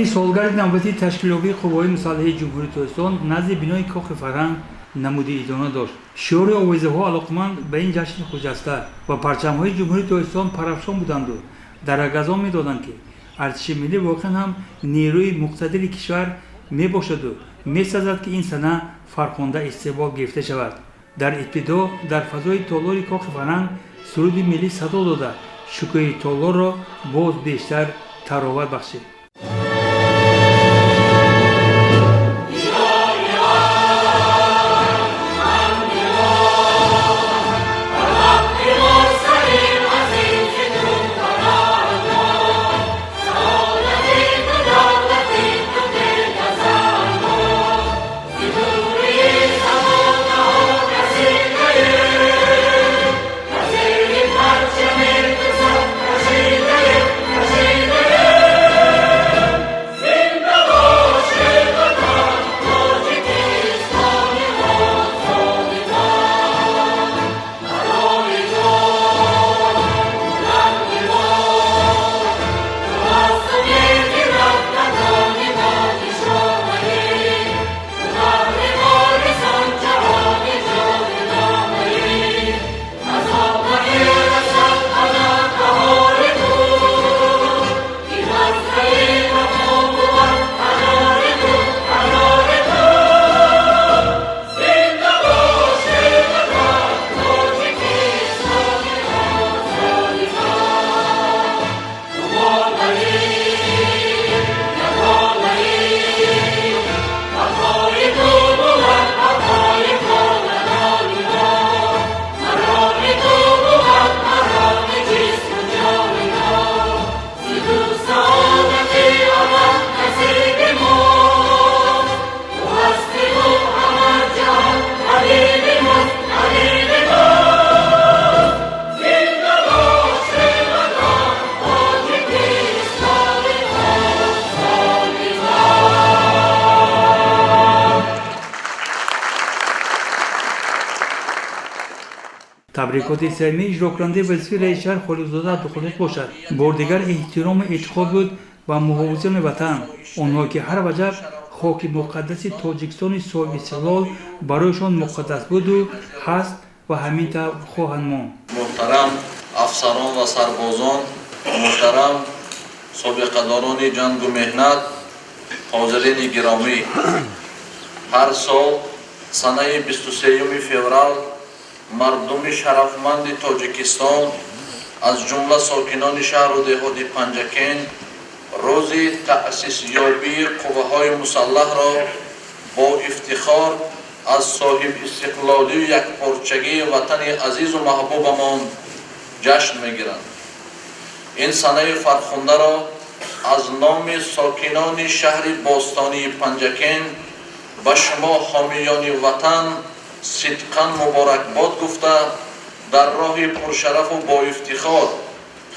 سالگرد نوبتی تشکیل‌یابی قوای مسلحه جمهوری تاجیکستان نزد بینای کاخ فرهنگ نمود ادانه داشت. شعار آوازه‌ها علاقمند به این جشن خجسته و پرچم‌های جمهوری تاجیکستان پرافشان بودند و در اگزان می‌دادند که ارتش ملی واقعا هم نیروی مقتدر کشور میباشد و می‌سزد که این سنه فرخنده استقبال گرفته شود. در ابتدا در فضای تالار کاخ فرهنگ سرود ملی صدا داده شکوه تالار را باز بیشتر تراوت بخشید. تبریکات سرمی اجرا کننده وظیفه رئیس شهر خالقزاده عبدالخالق باشد. بار دیگر احترام اعتقاد بود و محافظان وطن، آنها که هر وجب خاک مقدس تاجیکستان صاحب استقلال برایشان مقدس بود و هست و همین طور خواهند ماند. محترم افسران و سربازان، محترم سابقه‌داران جنگ و مهنت، حاضرین گرامی، هر سال سنه 23 فوریه مردم شرفمند تاجیکستان از جمله ساکنان شهر و دهات پنجاکент روز تأسیس یابی قوه‌های مسلح را با افتخار از صاحب استقلالی و یکپارچگی وطن عزیز و محبوبمان جشن می‌گیرند. این سنه فرخنده را از نام ساکنان شهر باستانی پنجاکент به شما حامیان وطن صدقاً مبارکباد گفته در راه پرشرف و با افتخار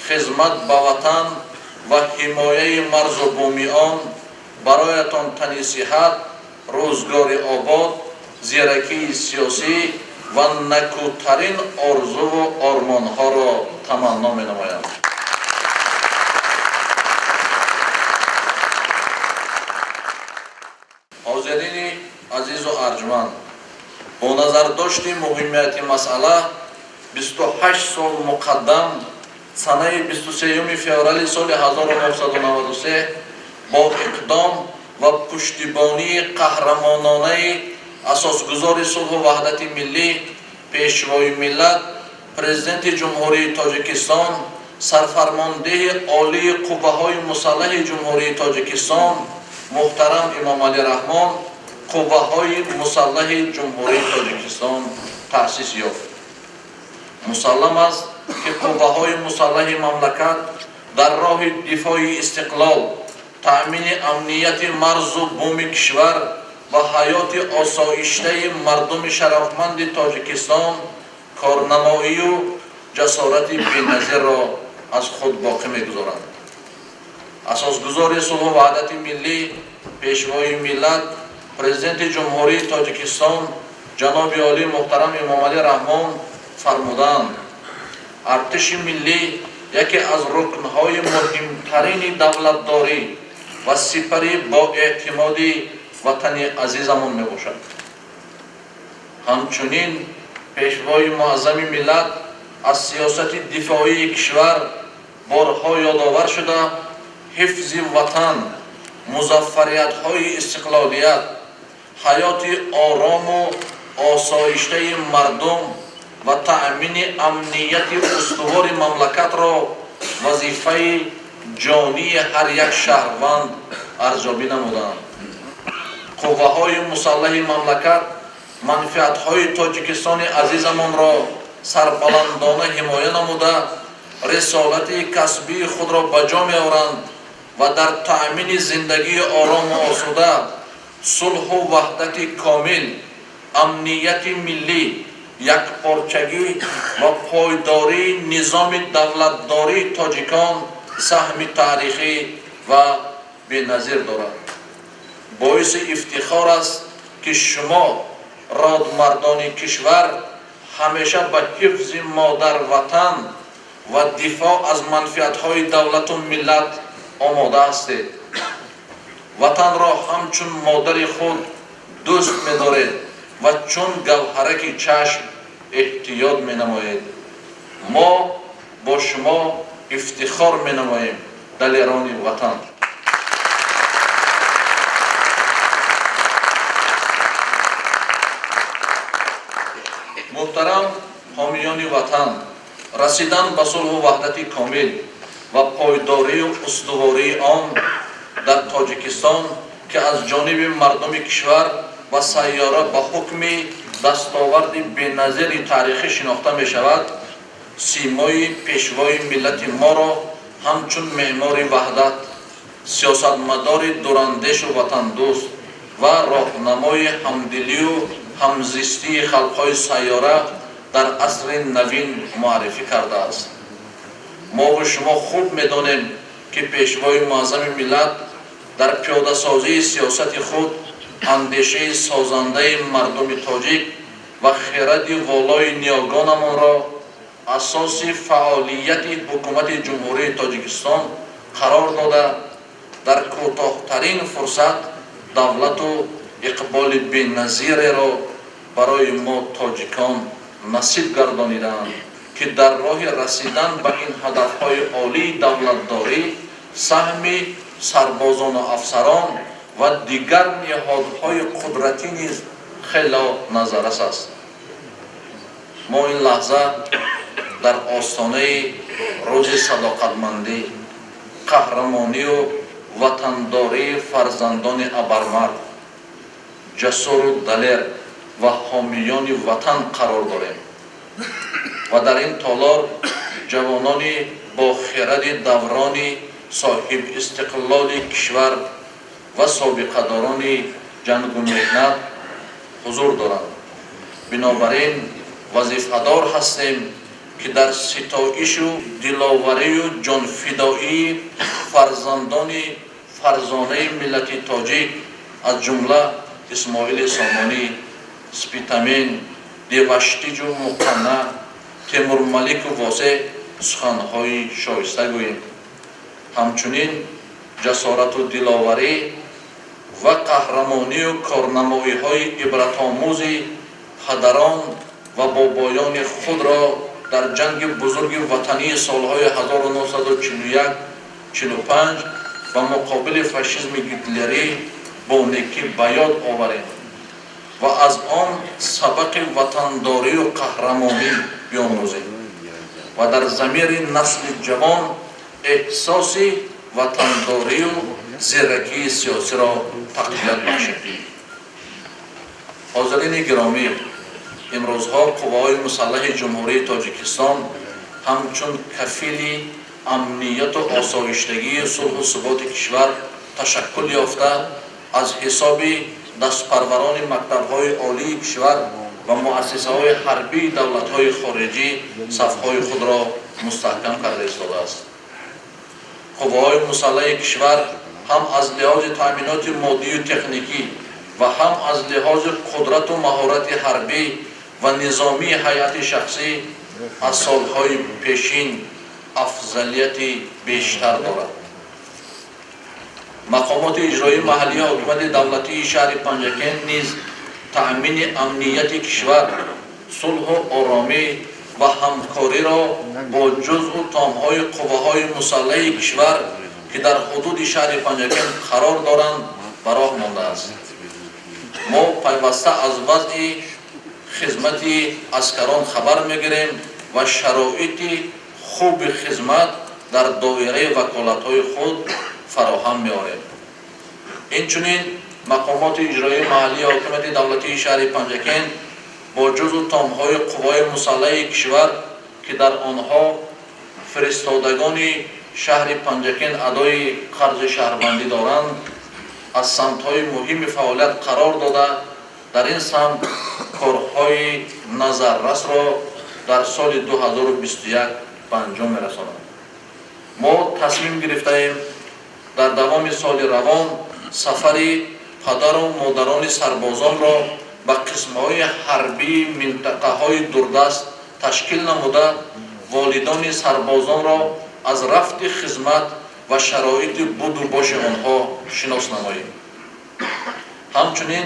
خدمت به وطن و حمایه مرز و بومی آن برایتان تنی صحت، روزگار آباد، زیرکی سیاسی و نکوترین آرزو و آرمانها را تمنا می‌نمایم. حاضرین عزیز و ارجمند، با نظر داشتی مهمیت مسئله 28 سال مقدم سنه 23 فوریه سال 1993 با اقدام و پشتیبانی قهرمانانه اساسگزار صلح و وحدت ملی، پیشوای ملت، پرزیدنت جمهوری تاجیکستان، سرفرمانده عالی قوه‌های مسلح جمهوری تاجیکستان محترم امام علی رحمان قوه‌های مسلح جمهوری تاجیکستان تأسیس یافت. مسلم است که قوه‌های مسلح مملکت در راه دفاع استقلال، تأمین امنیت مرز و بوم کشور و حیات آسایشته مردم شرفمند تاجیکستان کارنمایی و جسارت بی‌نظیر را از خود باقی می‌گذارند. اساسگزار صلح و وحدت ملی، پیشوای ملت، پرزیدنت جمهوری تاجیکستان جناب عالی محترم امام علی رحمان فرمودند ارتش ملی یکی از رکن‌های مهمترین دولتداری و سپری با اعتمادی وطن عزیزمون می باشد. همچنین پیشوای معظم ملت از سیاست دفاعی کشور بارها یادآور شده حفظ وطن، مظفریت های استقلالیت، حیات آرام و آسایشته مردم و تأمین امنیت استوار مملکت را وظیفه جانی هر یک شهروند ارزیابی نمودند. قوه‌های مسلح مملکت منفعت‌های تاجیکستان عزیزمان را سربلندانه حمایت نموده رسالت کسبی خود را به جا می‌آورند و در تأمین زندگی آرام و آسوده، صلح و وحدت کامل، امنیت ملی، یکپارچگی و پایداری نظام دولتداری تاجیکان سهم تاریخی و بی‌نظیر دارد. باعث افتخار است که شما رادمردان کشور همیشه به حفظ مادر وطن و دفاع از منفعت‌های دولت و ملت آماده هستید. وطن را همچون مادر خود دوست می‌دارید و چون گوهرک چشم احتیاط می‌نمایید. ما با شما افتخار می‌نماییم دلیران وطن. محترم حامیان وطن، رسیدن به صلح و وحدت کامل و پایداری و استواری آن در تاجیکستان که از جانب مردم کشور و سیاره به حکم دستاورد بی‌نظیر تاریخی شناخته می شود، سیمای پیشوای ملت ما را همچون معمار وحدت، سیاستمدار دوراندیش و وطن دوست و راهنمای همدلی و همزیستی خلق‌های سیاره در عصر نوین معرفی کرده است. ما و شما خوب می‌دانیم که پیشوای معظم ملت در پیاده سازی سیاست خود اندیشه سازنده مردم تاجیک و خرد والای نیاگانمان را اساس فعالیت حکومت جمهوری تاجیکستان قرار داده در کوتاه‌ترین فرصت دولت و اقبال بی‌نظیر را برای ما تاجیکان نصیب گردانیدند که در راه رسیدن به این هدف‌های عالی دولتداری سهم سربازان و افسران و دیگر نهادهای قدرتی نیز خیلی نظررس است. ما این لحظه در آستانه روز صداقتمندی، قهرمانی و وطنداری فرزندان ابرمرد، جسور و دلیر و حامیان وطن قرار داریم و در این تالار جوانان با خرد دورانی صاحب استقلال کشور و سابقه‌داران جنگ و محنت حضور دارند. بنابراین وظیفه‌دار هستیم که در ستایش و دلاوری و جانفدایی فرزندان فرزانه ملت تاجیک از جمله اسماعیل سامانی، سپیتامین، دیوشتیج و مقنع، تیمور ملیک و واسع سخنهای شایسته گوییم. همچنین جسارت و دلاوری و قهرمانی و کارنمایی‌های عبرت‌آموز پدران و بابایان خود را در جنگ بزرگ وطنی سالهای 1941-45 و مقابل فاشیسم هیتلری با نیکی به یاد آوریم و از آن سبق وطنداری و قهرمانی بیاموزیم و در ضمیر نسل جوان احساس وطنداری و زیرکی سیاسی را تقویت بخشیم. حاضرین گرامی، امروزها قوه‌های مسلح جمهوری تاجیکستان همچون کفیل امنیت و آسایشتگی صلح و ثبات کشور تشکل یافته از حساب دستپروران مکتب‌های عالی کشور و مؤسسه‌های حربی دولت‌های خارجی صف‌های خود را مستحکم کرده ایستاده است. قوه‌های مسلح کشور هم از لحاظ تأمینات مادی و تکنیکی و هم از لحاظ قدرت و مهارت حربی و نظامی هیئت شخصی از سالهای پیشین افضلیت بیشتر دارد. مقامات اجرایی محلی حکومت دولتی شهر پنجاکند نیز تأمین امنیت کشور، صلح و آرامی و همکاری را با جزء تامهای قوه‌های مسلح کشور که در حدود شهر پنجاکند قرار دارند به راه مانده است. ما پیوسته از وضع خدمت عسکران خبر میگیریم و شرایط خوب خدمت در دایره وکالت‌های خود فراهم می‌آوریم. اینچنین مقامات اجرایی محلی حکومت دولتی شهر پنجاکند با جزء تامهای قوای مسلح کشور که در آنها فرستادگان شهر پنجاکند ادای قرض شهروندی دارند از سمت‌های مهم فعالیت قرار داده در این سمت کارهای نظررس را در سال 2021 به انجام می‌رسانند. ما تصمیم گرفتیم در دوام سال روان سفری پدر و مادران سربازان را به قسم‌های حربی منطقه‌های دوردست تشکیل نموده والدان سربازان را از رفت خدمت و شرایط بود و باش آنها شناس نماییم. همچنین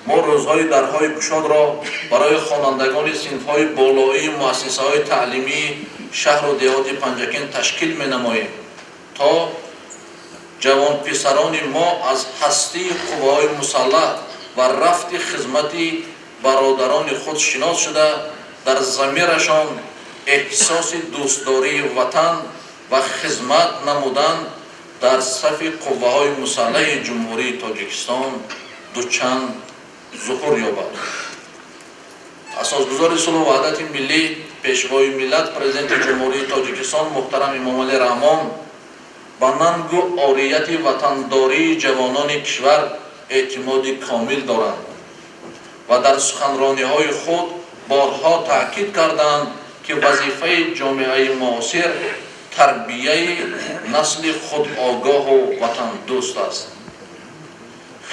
ما روزهای درهای گشاد را برای خوانندگان صنف‌های بالایی مؤسسه‌های تعلیمی شهر و دهات پنجاکند تشکیل می‌نماییم تا جوان پسران ما از هستی قوه‌های مسلح و رفت خدمت برادران خود شناس شده در ضمیرشان احساس دوستداری وطن و خدمت نمودن در صف قوه‌های مسلح جمهوری تاجیکستان دوچند ظهور یابد. اساسگزار صلح و وحدت ملی پیشوای ملت پرزیدنت جمهوری تاجیکستان محترم امامعلی رحمان با ننگ و عاریت وطنداری جوانان کشور اعتماد کامل دارند و در سخنرانی‌های خود بارها تأکید کردند که وظیفه جامعه معاصر تربیه نسل خود آگاه و وطن دوست است.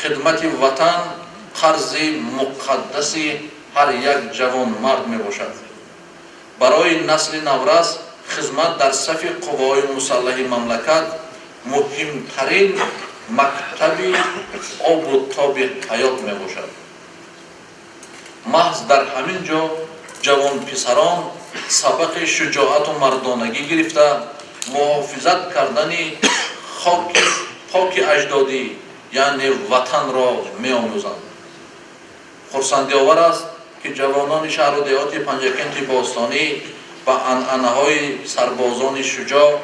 خدمت وطن قرض مقدس هر یک جوان مرد می باشد. برای نسل نورس خدمت در صف قوای مسلح مملکت مهمترین مکتب آب و تاب حیات می باشد. محض در همین جا جوان پسران سبق شجاعت و مردانگی گرفته محافظت کردن خاک پاک اجدادی یعنی وطن را می آموزند. خرسندی آور است که جوانان شهر و دهات پنجاکند باستانی با عنعنه‌های سربازان شجاع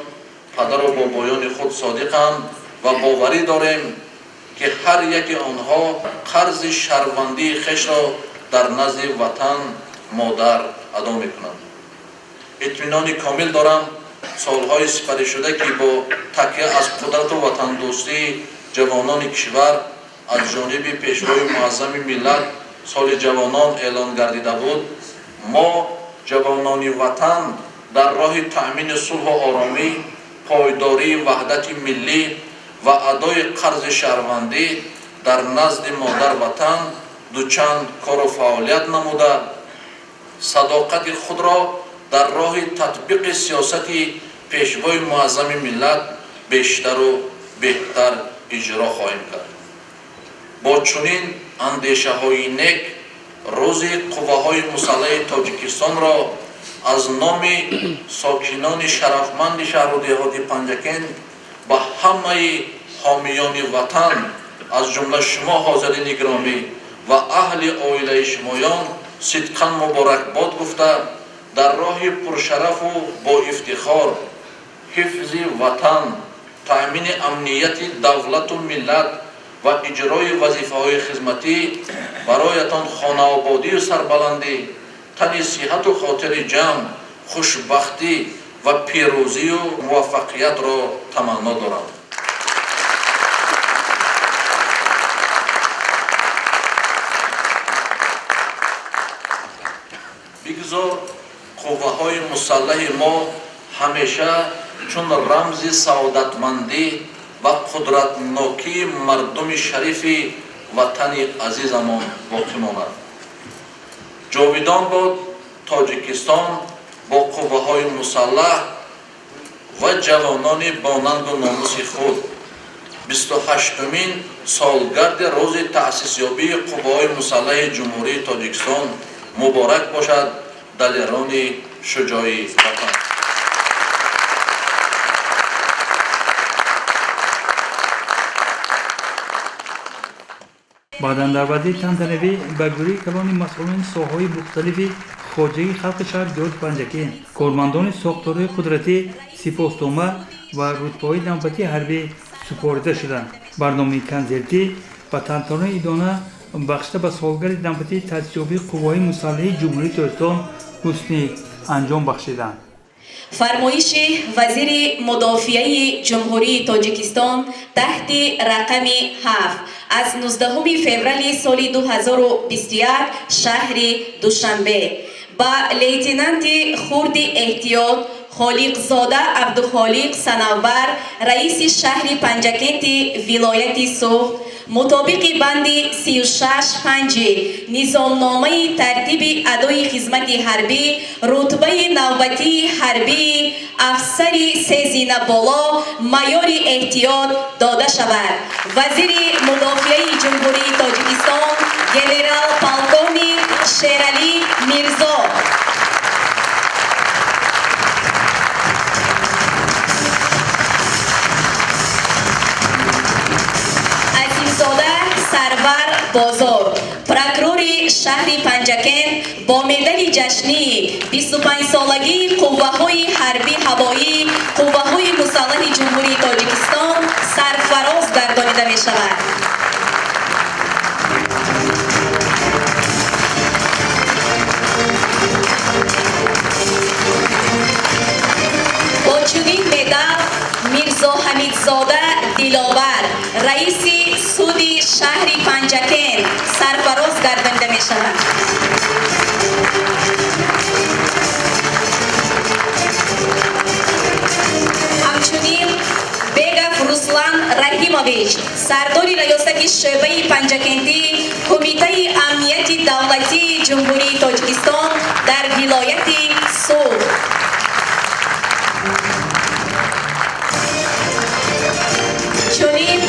پدر و بابایان خود صادقند و باوری داریم که هر یک آنها قرض شهروندی خویش را در نزد وطن مادر ادا می‌کنند. اطمینان کامل دارم سالهای سپری شده که با تکیه از قدرت و وطن دوستی جوانان کشور از جانب پیشوای معظم ملت سال جوانان اعلان گردیده بود، ما جوانان وطن در راه تأمین صلح و آرامی، پایداری وحدت ملی و ادای قرض شهروندی در نزد مادر وطن دوچند کار و فعالیت نموده صداقت خود را در راه تطبیق سیاست پیشوای معظم ملت بیشتر و بهتر اجرا خواهیم کرد. با چنین اندیشه های نیک روز قوه‌های مسلح تاجیکستان را از نام ساکنان شرفمند شهر و دهات پنجاکند با همه حامیان وطن از جمله شما حاضرین گرامی و اهل عائله شمایان صدقاً مبارکباد گفته در راه پرشرف و با افتخار حفظ وطن، تأمین امنیت دولت و ملت و اجرای وظیفه‌های خدمتی برایتان خانه آبادی و سربلندی، تن صحت و خاطر جمع، خوشبختی و پیروزی و موفقیت را تمنا دارم. بگذار قوه‌های مسلح ما همیشه چون رمز سعادتمندی و قدرتناکی مردم شریف وطن عزیزمان باقی ماند. جاویدان باد تاجیکستان با قوه‌های مسلح و جوانان با ننگ و ناموس خود 28مین سالگرد روز تأسیسیابی قوای مسلح جمهوری تاجیکستان مبارک باشد. دلیران شجاع وطن. بعداً در بعدی تنتنوی به گروه کلان مسئولین ساحه‌های مختلف خارجی خلق شهر جورج پنجاکент، کارمندان ساختارهای قدرتی سپاسنامه و رتبه‌های نوبتی حربی سپرده شدند. برنامه کنسرتی و تنتنه ایدانه بخشیده به سالگرد نوبتی تأسیسیابی قوای مسلح جمهوری تاجیکستان حسنی انجام بخشیدند. فرمایش وزیر مدافعه جمهوری تاجیکستان تحت رقم 7 از 19 فوریه سال 2021 شهر دوشنبه با لیتنانت خورد احتیاط خالقزاده عبدالخالق سنوبر رئیس شهر پنجاکент ولایت سوخت مطابق بند 36.5 نظامنامه ترتیب ادای خدمت حربی رتبه نوبتی حربی افسر سه بالا مایور احتیاط داده شود. وزیر مدافعه جمهوری تاجیکستان گنرال پالکونیک شیرعلی میرزا سرور بازار پروکرور شهر پنجاکент با مدال جشنی 25 سالگی قوه‌های حربی هوایی قوه‌های مسلح جمهوری تاجیکستان سرفراز گردانیده می شود. با چنین مدال میرزا حمیدزاده دلاور رئیس سود شهر پنجاکент سرفراز گردانیده می شود. همچنین بیگف رسلان رحیمویچ سردار ریاست شعبه پنجاکنتی کمیته امنیت دولتی جمهوری تاجیکستان در ولایت سوخت چنین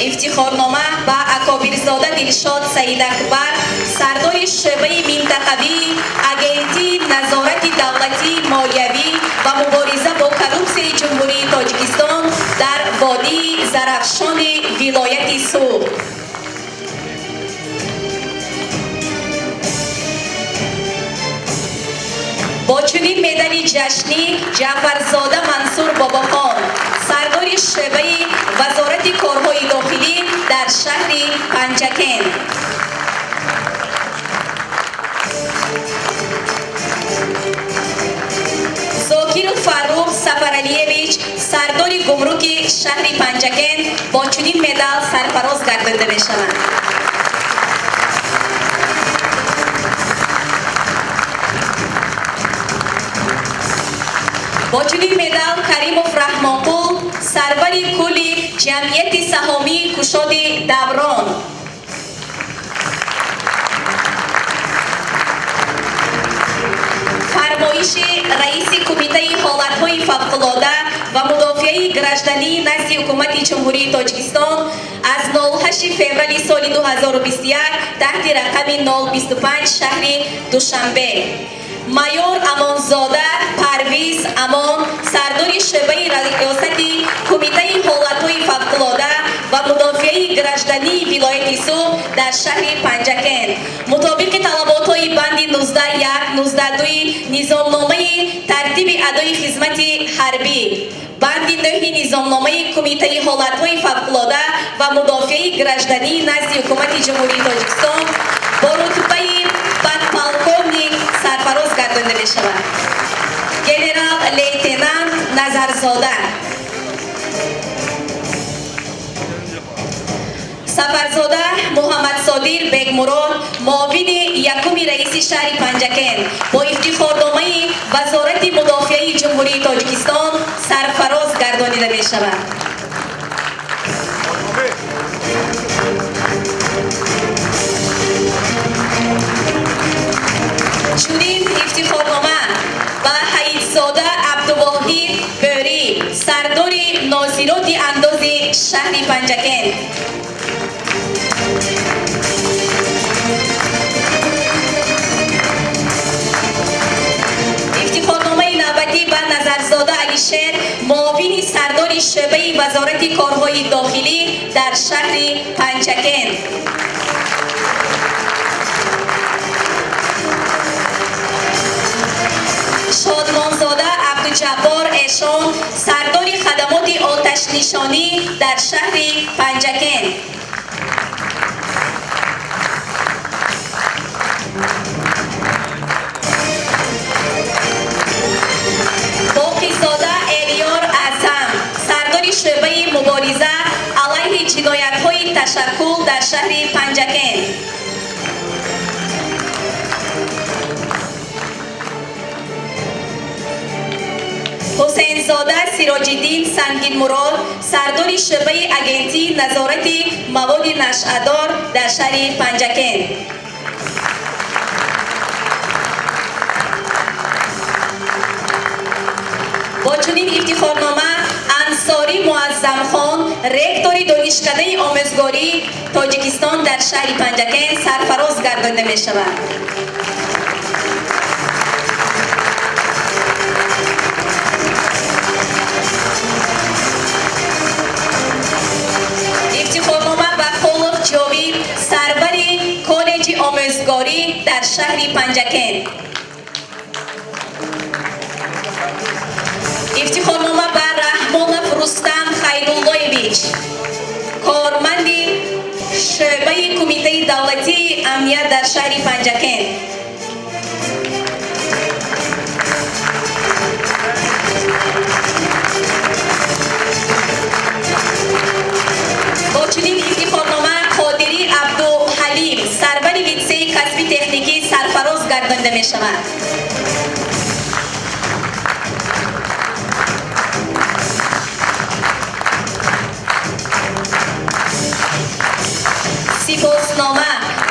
افتخارنامه با اکابرزاده دلشاد سید اکبر سردار شعبه منطقوی اگنتی نظارت دولتی مالیوی و مبارزه با کرپسیون جمهوری تاجیکستان در وادی زرافشان ولایت سوخت با چنین مدال جشنی جعفرزاده منصور باباخان سردار شعبه وزارت کارهای داخلی در شهر پنجاکент زاکر فاروق سفرعلیویچ سردار گمرک شهر پنجاکент با چنین مدال سرفراز گردانیده می شوند. با چنین مدال کریموف رحمانپور سرور کلی جمعیت سهامی کشاد دوران فرمایش رئیس کمیته حالتهای فوق‌العاده و مدافعه گراژدانی نزد حکومت جمهوری تاجیکستان از 08 فوریه سال 2021 تحت رقم 025 شهر دوشنبه مایور امانزاده پرویز امان سردار شعبه ریاست کمیته حالتهای فوق‌العاده و مدافعه گراژدانی ولایت سوخت در شهر پنجاکент مطابق طلبات‌های بند 19.1 19.2 نظامنامه ترتیب ادای خدمت حربی بند 9 نظامنامه کمیته حالتهای فوق‌العاده و مدافعه گراژدانی نزد حکومت جمهوری تاجیکستان با رتبه بدپالکونیک سرفراز گردانیده می شود. گنرال لیتنانت نظرزاده سفرزاده محمد صادر بیگ مراد معاون یکم رئیس شهر پنجاکент با افتخارنامه وزارت مدافعه جمهوری تاجیکستان سرفراز گردانیده می شود. چنین افتخارنامه با حیدزاده عبدالواحد بری شهر پنجاکент. افتخارنامه نوبتی به نظرزاده علیشیر، معاون سردار شعبه وزارت کارهای داخلی در شهر پنجاکент. شادمانزاده عبدالجبار اشان، سردار خدمات آتش نشانی در شهر پنجاکент. باقی‌زاده الیار اعظم، سردار شعبه مبارزه علیه جنایت‌های تشکل در شهر پنجاکент. حسین زاده سراج‌الدین سنگین مراد، سردار شعبه اگنتی نظارت مواد نشئه‌دار در شهر پنجاکент. با چنین افتخارنامه انصاری معظم خان، رکتور دانشکده آموزگاری تاجیکستان در شهر پنجاکент سرفراز گردانده می شود. افتخارنامه به خلق جاوید، سرور کالج آموزگاری در شهر پنجاکent. افتخارنامه به رحمانов رستم خیراللهویچ، کارمند شعبه کمیته دولتی امنیت در شهر پنجاکent. با چنین افتخارنامه قادری عبدالحلیم، سرور لیسه کسبی تکنیکی سرفراز گردانده می شود. سپاسنامه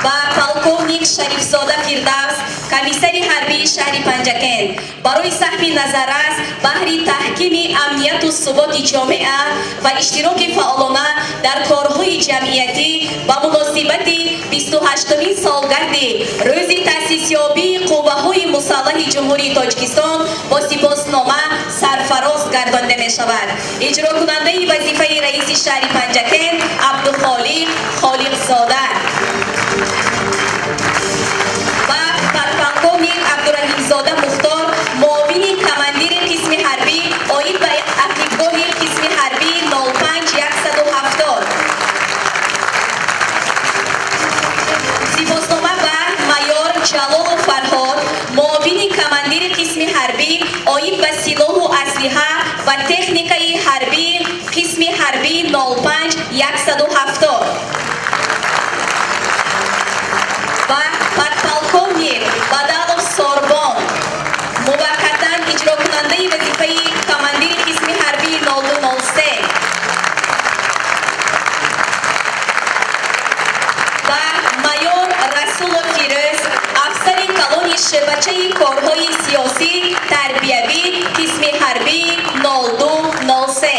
به پالکوونیک شریفزاده فردوس، کمیسر حربی شهر پنجاکent، برای سهم نظر است بهر تحکیم امنیت و ثبات جامعه و اشتراک فعالانه در کارهای جمعیتی به مناسبت 28مین سالگرد روز تأسیسیابی قوه‌های مسلح جمهوری تاجیکستان با سپاسنامه سرفراز گردانده می شود. اجرا کننده وظیفه رئیس شهر پنجاکent عبدالخالق خالقزاده و پالکوونیک عبدالرحیمزاده مختار، معاون کماندیر قسم حربی آید به اکتیوگاه قسم حربی 05170. سپاسنامه به مایور جلال فرهاد، معاون کماندیر قسم حربی آید به سلاح و اسلحه و تکنیکای حربی قسم حربی 05170. و подполковник Бадалов Сорбон، موقتا اجرا کننده وظیفه کماندیر قسم حربی 0203. و مایور رسول فیروز، افسر کلون شبکه کارهای سیاسی تربیوی قسم حربی 0203.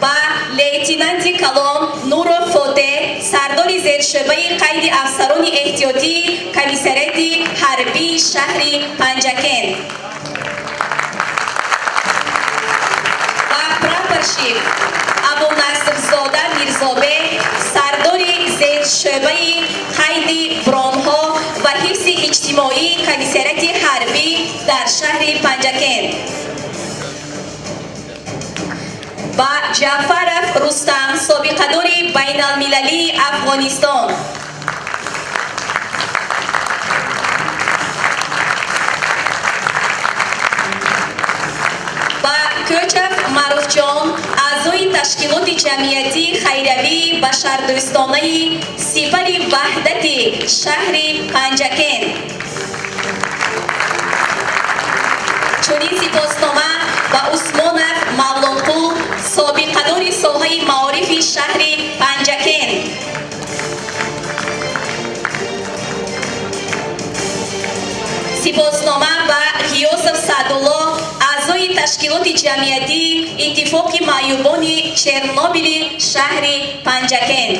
و لیتینانت کلان نور فوته، سردار زیرشعبه قید افسران احتیاطی کمیسریت حربی شهر پنجاکent. و پراپرشیف ابونصرزاده میرزابه، سردار زیرشعبه قید برانها و حفظ اجتماعی کمیسریت حربی در شهر پنجاکent. و جعفرов رستم، سابقه‌دار بین المللی افغانستان. و کوچف معروفجان، اعضای تشکیلات جمعیتی خیریوی بشردوستانه سپاری وحدت شهر پنجاکent. چنین سپاسنامه و عثمانov مولانقول، سابقه‌دار ساحه معارف شهر پنجاکent. سپاسنامه و غیاثov سعدالله، اعضای تشکیلات جمعیتی اتفاق معیوبان چرنوبیل شهر پنجاکент.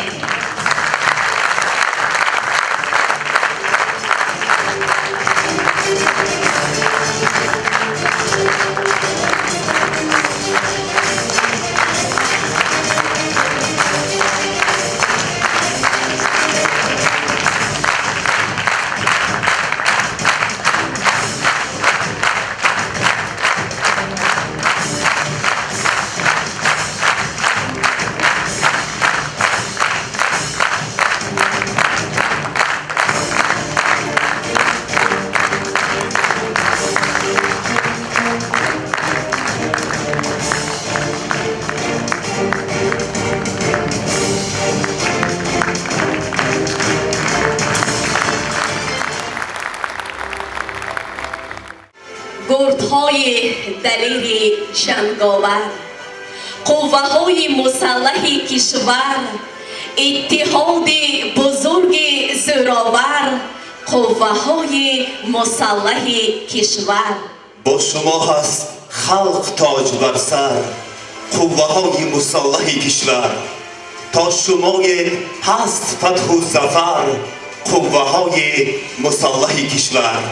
گردهای دلیر جنگاور، قوه‌های مسلح کشور، اتحاد بزرگ زورآور، قوه‌های مسلح کشور. با شما هست خلق تاج بر سر، قوه‌های مسلح کشور. تا شمای هست فتح و ظفر، قوه‌های مسلح کشور.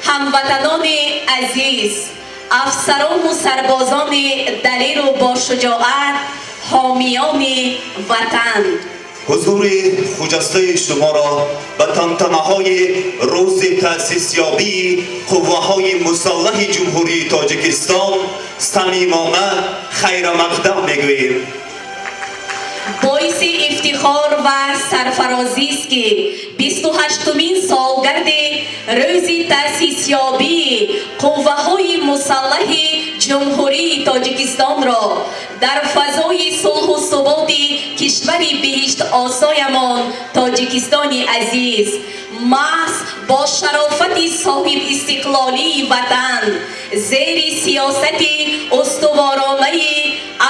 هموطنان عزیز، افسران و سربازان دلیر و با شجاعت، حامیان وطن، حضور خجسته شما را به تمتمه‌های روز تأسیسیابی قوه‌های مسلح جمهوری تاجیکستان صمیمانه خیر مقدم می‌گوییم. باعث افتخار و سرفرازی است که 28مین سالگرد روز تأسیسیابی قوه‌های مسلح جمهوری تاجیکستان را در فضای صلح و ثبات کشور بهشت آسایمان تاجیکستان عزیز، محض با شرافت صاحب استقلالی وطن، زیر سیاست استوارانه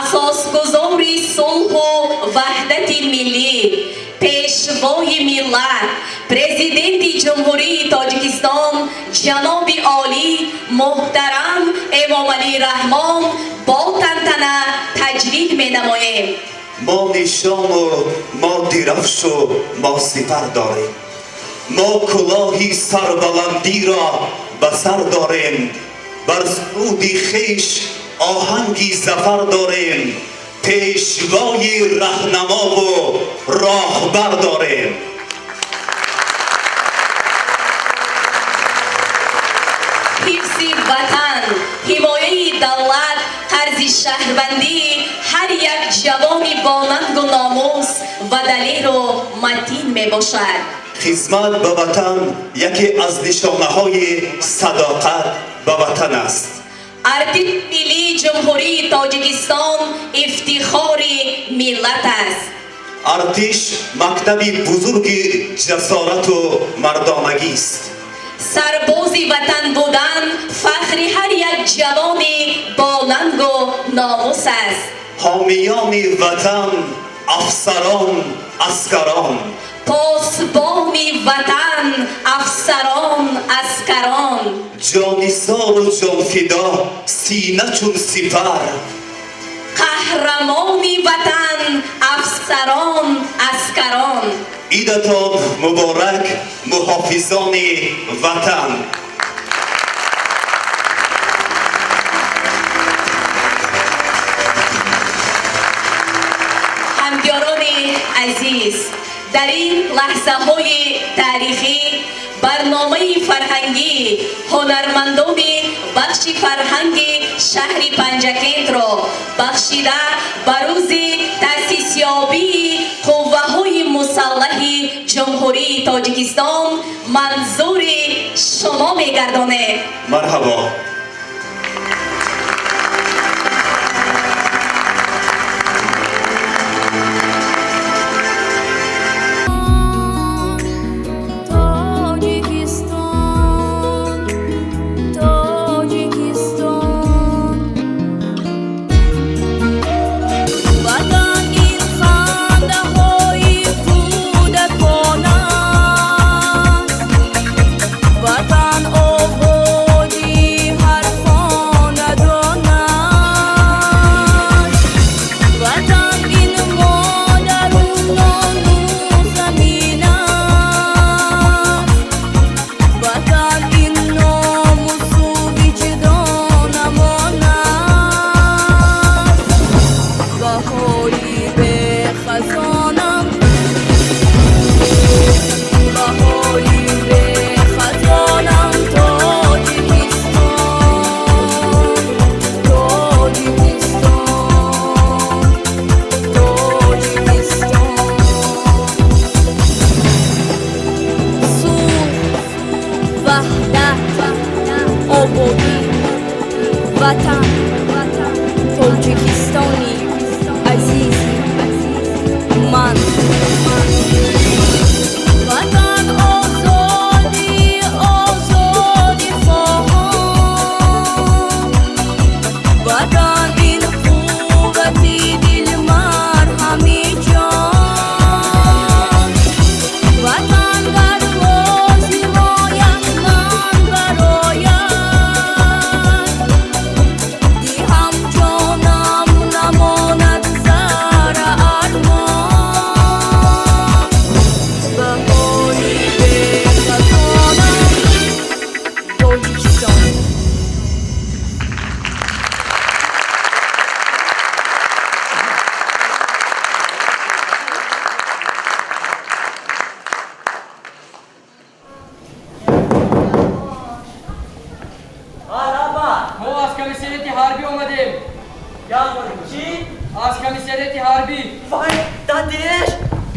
اساسگذار صلح و وحدت ملی، پیشوای ملت، پرزیدنت جمهوری تاجیکستان جناب عالی محترم امام علی رحمان با تنتنه تجلیل می نماییم. ما نشان و ما درفش و ما سپر داریم، ما کلاهی سربلندی را به سر داریم، بر سرود خویش آهنگی ظفر داریم، پیشوای رهنما و راهبر داریم. حفظ وطن، حمایه دولت، قرض شهروندی هر یک جوان با ننگ و ناموس و دلیر و متین می باشد. خدمت به وطن یکی از نشانه‌های صداقت به وطن است. ارتش ملی جمهوری تاجیکستان افتخار ملت است. ارتش مکتبی بزرگ جسارت و مردانگی است. سرباز وطن بودن فخر هر یک جوان با ننگ و ناموس است. حامیان وطن، افسران، اسکران، پاسبان وطن، افسران، اسکران، جانیثار و جانفدا، سینه چون سپر، قهرمان وطن، افسران، اسکران. عیدتان مبارک محافظان وطن. همکاران عزیز، در این لحظه های تاریخی برنامه فرهنگی هنرمندان بخش فرهنگ شهر پنجاکент را بخشیده به روز تأسیسیابی قوه‌های مسلح جمهوری تاجیکستان منظور شما می‌گردانیم. مرحبا. وطن آبادی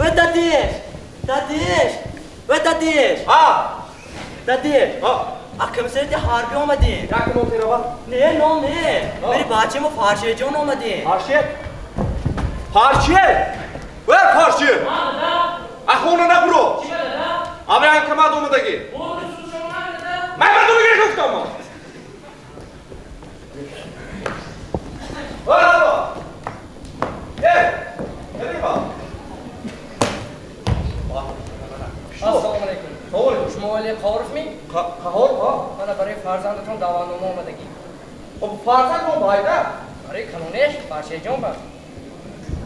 دادیش دادیش اکم سری حربی آمدی یک نوتی رو با نه بری بچه ما فارشی جان آمدی پارچه و پارچه اخونه نبرو ابراهیم کماد اومدگی من تو میگه گفتم برو السلام علیکم. شما ولی قارف می؟ قهور من برای فرزندتون دعوانامه آمدگی. خب فرزند ما بایده برای کانونش فرشه جان بس.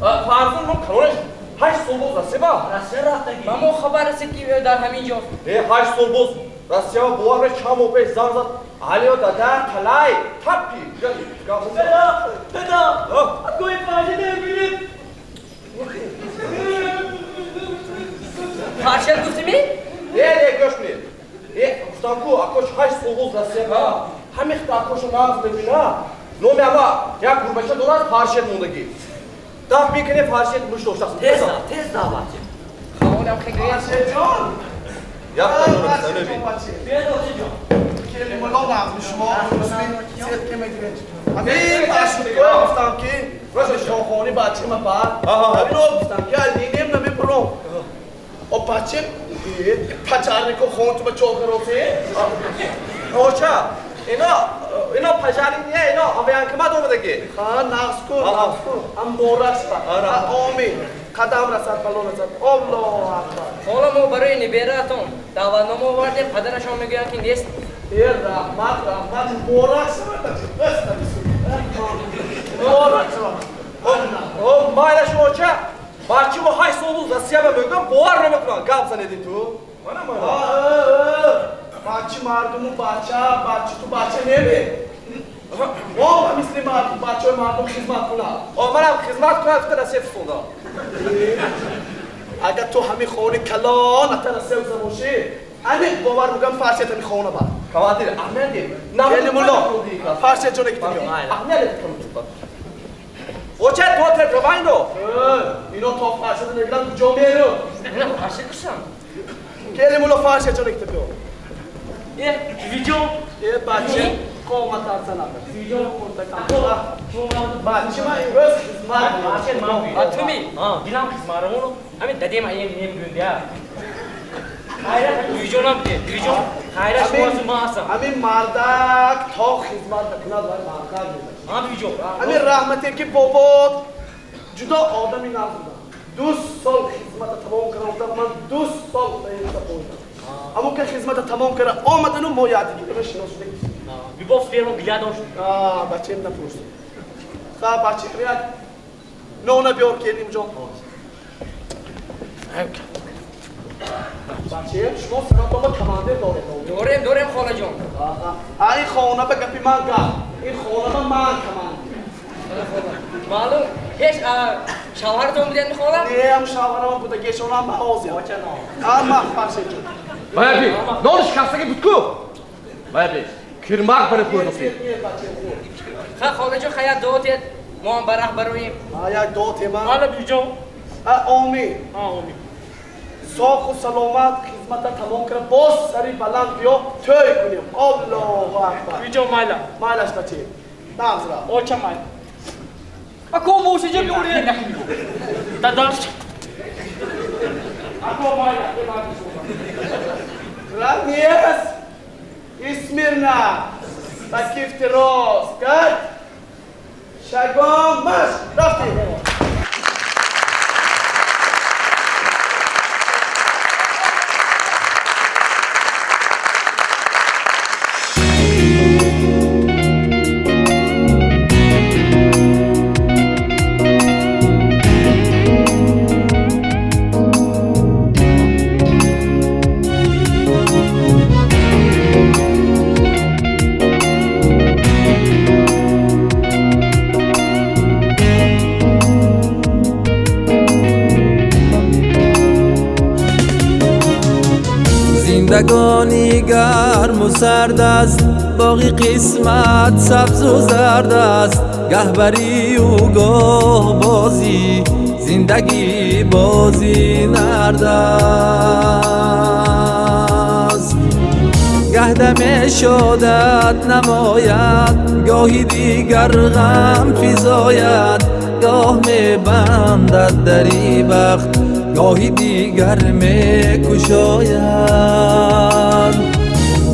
فرزند ما کارش 8 سال بود راسته با راسته رفتگی من مو خبر رسید که در همین جا 8 سال بود راسته با بوار چام و پیش زن زد علیو دادا کلای تپی دادا کوئی فرشه نمیبینید فرشه گفتی می؟ نه گوش کنید گفتم کو اکوش 8 سال بود راسته با همین اکوشو ناز ببینا نومی اما یک گربچه دوران فرشه موندگی داف میکنه فرشه مش دوستاست تیز دا بچه خانم خیلی فرشه جان یا تا نبی که ملو نام شما سیت که میگید همین باشه گفتم که راست شوخونی بچه ما بعد اینو گفتم که الینیم نمیبرم او بچه پچاری کو خون تو بچو کروسی اوچا اینا پجاری نیه اینا آمیان که ما دومدگی نقص کو ام بورس با آمین قدم رسد بلو رسد الله اکبر حالا ما برای نبیراتون دعوانامه آوردیم پدرشان میگوید که نیست ای رحمت بورس بس بورس او مایلش اوچا بچه ما 8 سال بود راسته با میگم باور نمیکنن گپ زنیدی تو بچه مردمو بچه تو بچه نمی ما مثل بچه مردم خدمت کنم منم خدمت کنم تو راسته فسوندا اگر تو همین خونه کلان اتر سوز باشی همین باور میگم فرشه تا خونه با کوادر احمدی خیلی مولا فرشه جونه که تمیام احمدی اوچا تو تر روایندو اینو تو فرشه تا نگیرم کجا میرو نه فرشه کشم خیلی مولا فرشه جونه که تمیام یه ویدیو یه بچه قومت ارسنم ویدیو منتقم بچه من امروز خدمت تو می دیدم خدمتمون همین دادیم این نمیگویند خیرت همین ویدیو نبوده ویدیو خیرت شما ما هستم همین مردک تا خدمت نکنه باید مردک میده ویدیو همین رحمتی که بابات جدا آدمی نبودم 2 سال خدمت تمام کردم من 2 سال این بودم اما که خدمت تمام کرده آمدن و ما یادگیری شناسیده بیباف فیرم بیاد داشت بچه نپرسید خب بچه بیاد نونه بیار کردیم جان بچه شما سرات ما کمانده دوریم خاله جان این خانه به گپی من گفت این خانه من کمانده معلوم هیچ شوهرتون بودن خاله؟ نه هم شوهرم بوده گیشون هم بهازی اما فرشه جان Bayabi, ne olmuş kastaki butku? Bayabi, kırmak bana koymasın. خاله جان خیلی دوتید ما هم برخ برویم یک دو تیمه حالا بیجو آمین ساخ و سلامت خدمت تمام کرد باز سری بلند بیا توی کنیم الله اکبر بیجو مایلا مایلش بچه نامزرا اوچا مایلا اکو موشی جا بیوری داداش اکو مایلا رمیز اسمیرنا تکیف تراز کرد شگام مش رفتی زندگانی گرم و سرد است باقی قسمت سبز و زرد است گهبری و گاه بازی زندگی زندگی بازی نرد است گه دم شادت نماید گاهی دیگر غم فزاید گاه می بندد دری بخت گاهی دیگر می کشاید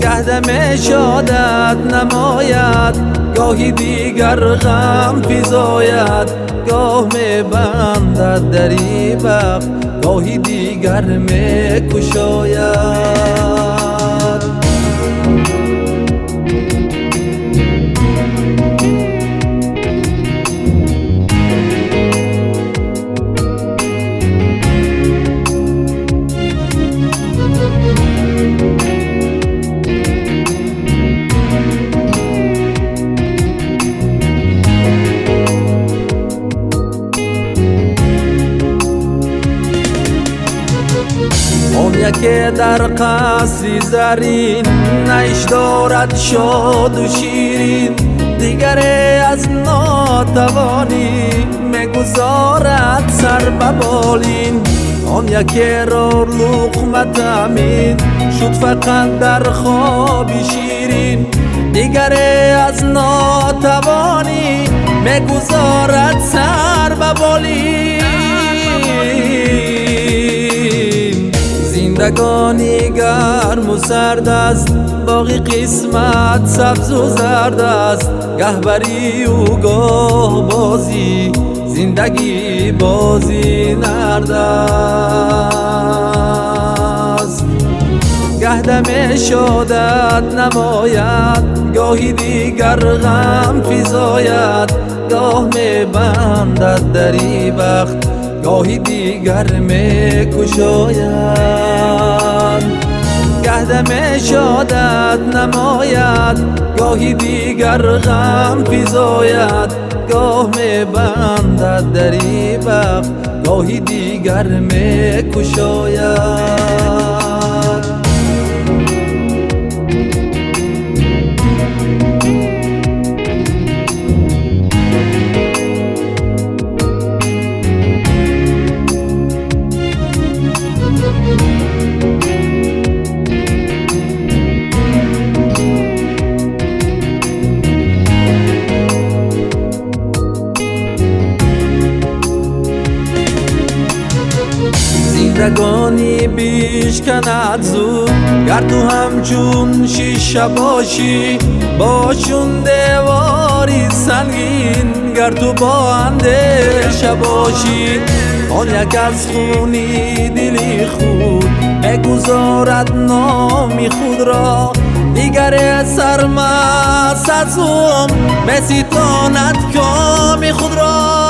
گه دم شادت نماید گاهی دیگر غم فزاید گاه می بندد دری بخت گاهی دیگر می کشاید که در قصری زرین نعش دارد شاد و شیرین دیگر از ناتوانی میگذارد سر ببالین آن یکی را لقمت امین شد فقط در خواب شیرین دیگر از ناتوانی میگذارد سر ببالین زندگانی گرم و سرد است باقی قسمت سبز و زرد است گه بری و گاه بازی زندگی بازی نرد است گه دم شادت نماید گاهی دیگر غم فزاید گاه می بندد دری بخت گاهی دیگر می کشاید گه دم شادت نماید گاهی دیگر غم فزاید گاه می بندد دری بخت گاهی دیگر می کشاید زندگانی بیشکند زود گر تو همچون شیشه باشی باشون دیواری سنگین گر تو با اندیشه باشی آن یک از خونی دلی خود میگذارد نامی خود را دیگر سرمست از اون میستاند کامی خود را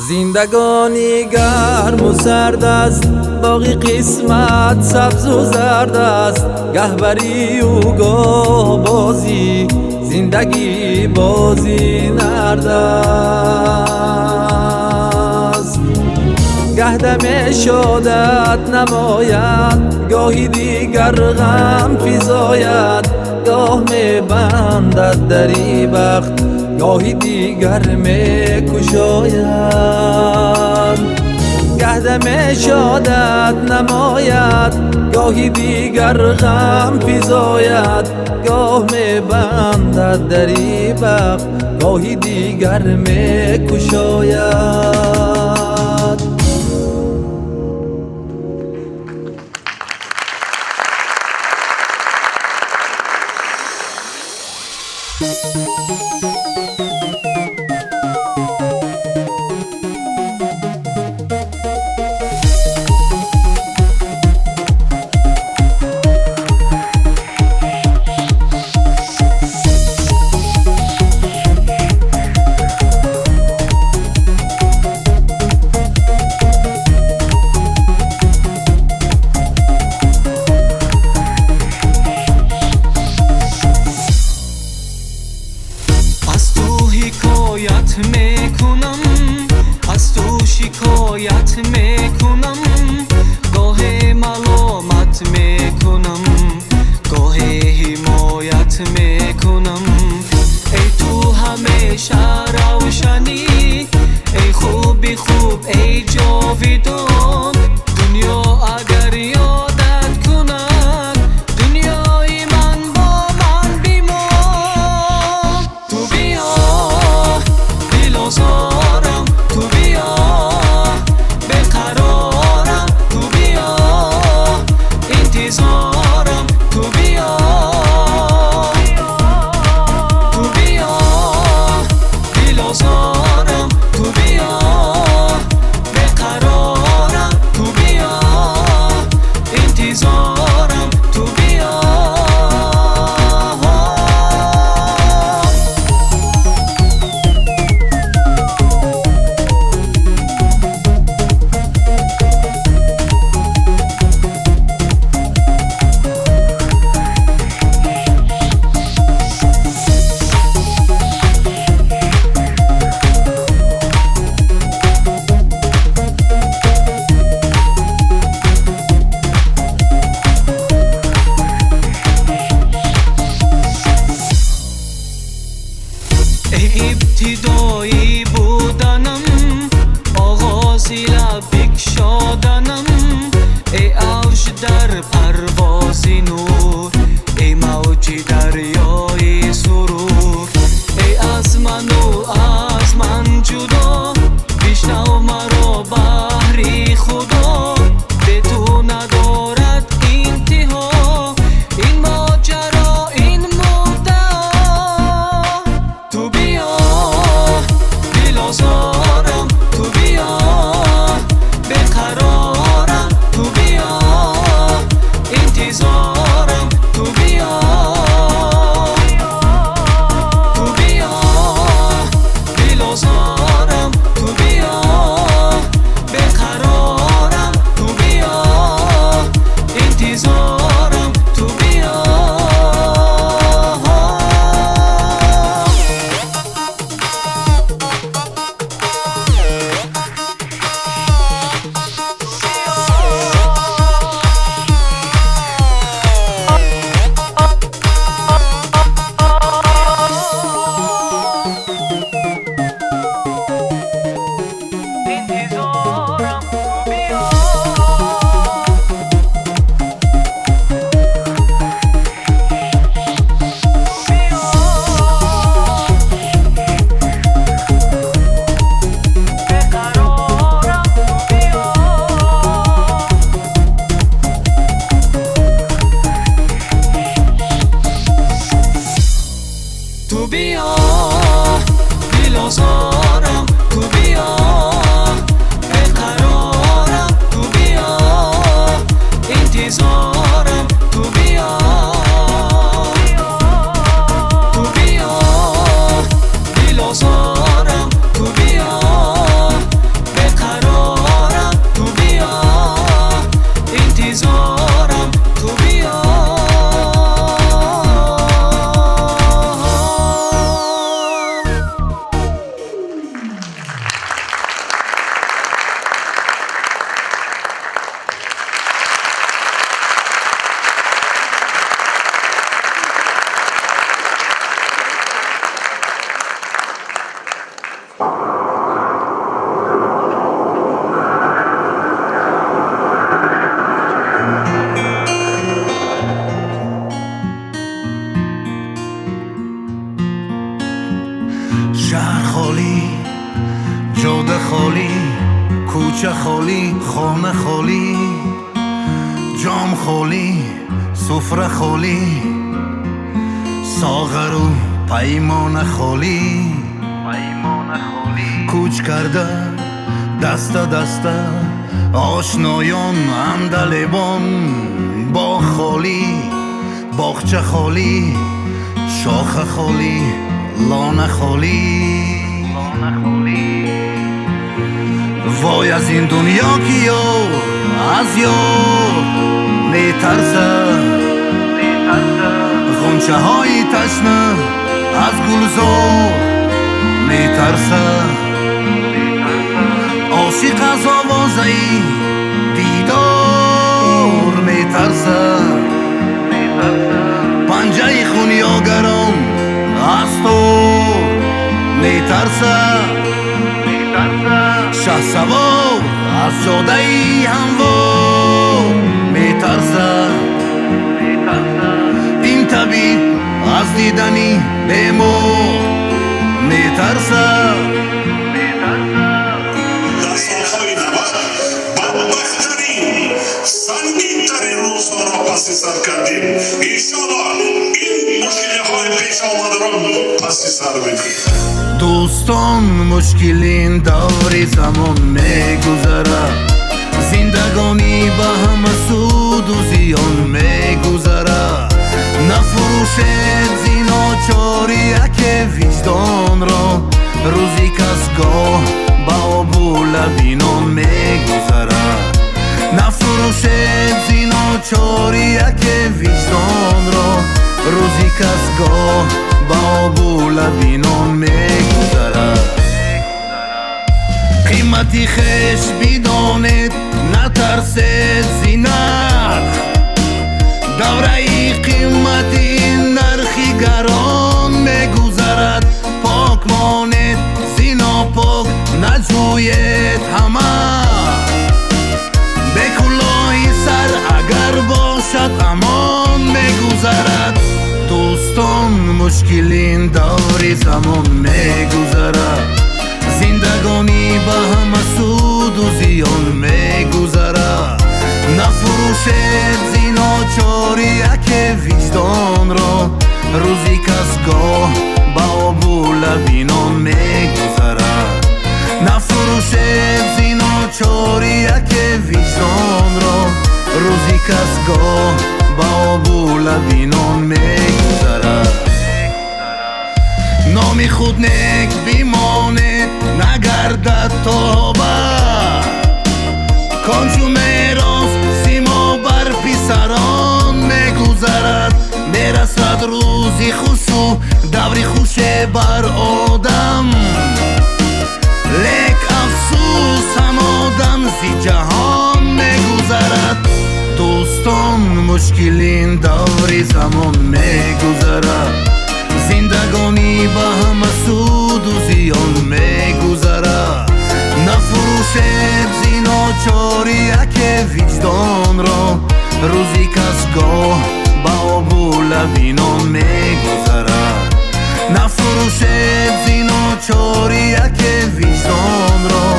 زندگانی گرم و سرد است باقی قسمت سبز و زرد است گه بری و گاه بازی زندگی بازی نرد است گه دم شادت نماید گاهی دیگر غم فزاید گاه می بندد دری بخت گاهی دیگر می کشاید گه دم شادت نماید گاهی دیگر غم فزاید گاه می بندد دری بخت گاهی دیگر می کشاید ابتدایی بودنم آغازی لب بکشادنم ای اوج در پروازی نور ای موجی دریای سرور ای از من و از من جدا بشنو مرا بحری خدا به تو ندارد انتها این ماجرا این مدعا تو بیا دل آزارم تو بیا بقرارم تو بیا انتظارم تو بیا تو بیا دل آزارم تو بیا بقرارم تو بیا انتظارم تو بیا تو بیا دل آزارم تو بیا بقرارم تو بیا انتظارم تو بیا تو بیا دل آزارم تو بیا بقرارم تو بیا انتظارم تو بیا شهر خالی جاده خالی کوچه خالی خانه خالی جام خالی سفره خالی ساغر و پیمان خالی کوچ کرده دسته دسته آشنایان اندلبان باغ خالی باغچه خالی شاخه خالی لانه خالی وای از این دنیا که یار از یار میترسه غنچه های تشنه از گلزار میترسه عاشق از آوازه دیدار میترسه پنجه خونیاگران از تو میترسه شه سوار از جاده هموار میترسه این طبیب از دیدنی بیمار میترسه در سالهای 90 بدبخت‌ترین سنگین‌ترین روزها را پس سر کردیم. انشاءالله این مشکل‌های پیش آمده را پس سر بدیم. دوستان مشکلین دور زمان میگذره زندگانی به همه سود و زیان میگذره نفروشد زیناچاری یک وجدان را روزی کس گاه با بولبینان میگذره نفروشد زیناچاری یک وجدان را روزی کس گاه با بولبینان میگذره قیمتی خش بدانید نترسید زینت دوره قیمتی نرخی گران میگذرد پاک مانید رویت همه به کلاهی سر اگر باشد امان میگذرد دوستان مشکلین دور زمان میگذرد زندگانی به همه سود و زیان میگذرد نفروشد زیناچاری یک وجدان را روزی کس گاه با آب و لبینان میگذرد نفروشد زیناچاری یک وجدان را روزی کس گاه با آب و لبینان میگذرد نام خود نیک بیماند نگردد توبه کانچو میراث سیما بر پسران میگذرد میرسد روزی خوش و دوری خوش بر آدم لیک افسوس هم آدم زی جهان میگذرد دوستان مشکلین دوری زمان میگذرد زندگانی به همه سود و زیان میگذرد نفروشد زیناچاری یک وجدان را روزی کس گاه با آب و لبینان میگذرد نفروشد زیناچاری یک وجدان را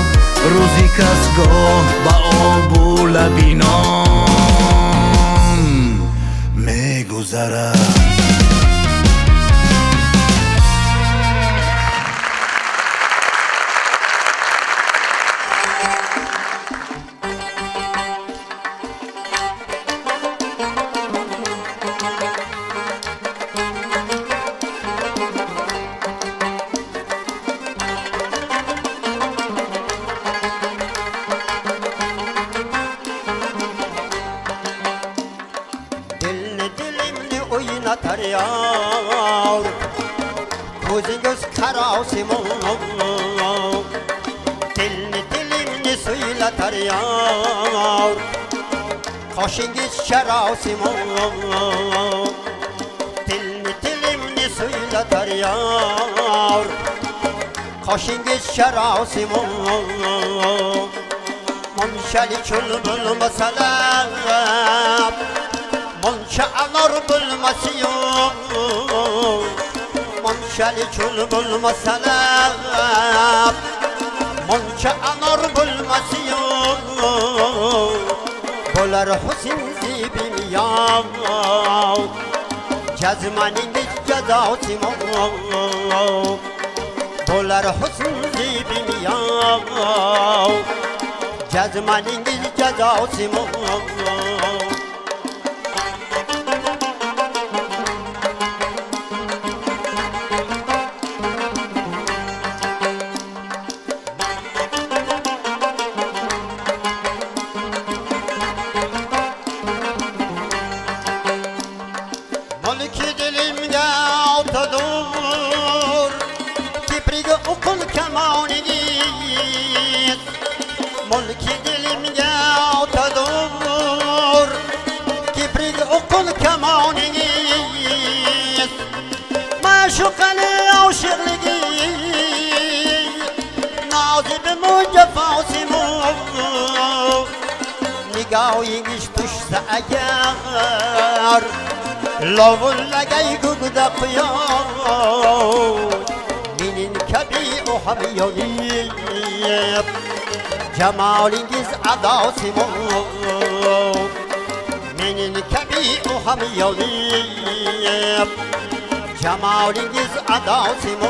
روزی کس گاه با آب و لبینان میگذرد yar Gözün göz karasımın Dilimni söyleter yar Kaşın göz şerasımın Dilimni söyleter yar Kaşın göz şerasımın Manşeli çölbül meselem Manşa anar bulması yok Manşeli çölbül meselem Manşa anar bulması yok Bolar Hüsn zibim ya Cezmanin cezası mı Bolar Hüsn zibim ya Cezmanin cezası mı Maliki dilimde otadur Kiprigi okul kemaniniz Maliki dilimde otadur Kiprigi okul kemaniniz Maşukali avşirligi Nazibim cefasimu Nigahiniz düşse eğer Lovul lagay gugda qiyam Minin kabi o hamiyonib Cemalingiz adasimu Minin kabi o hamiyonib Cemalingiz adasimu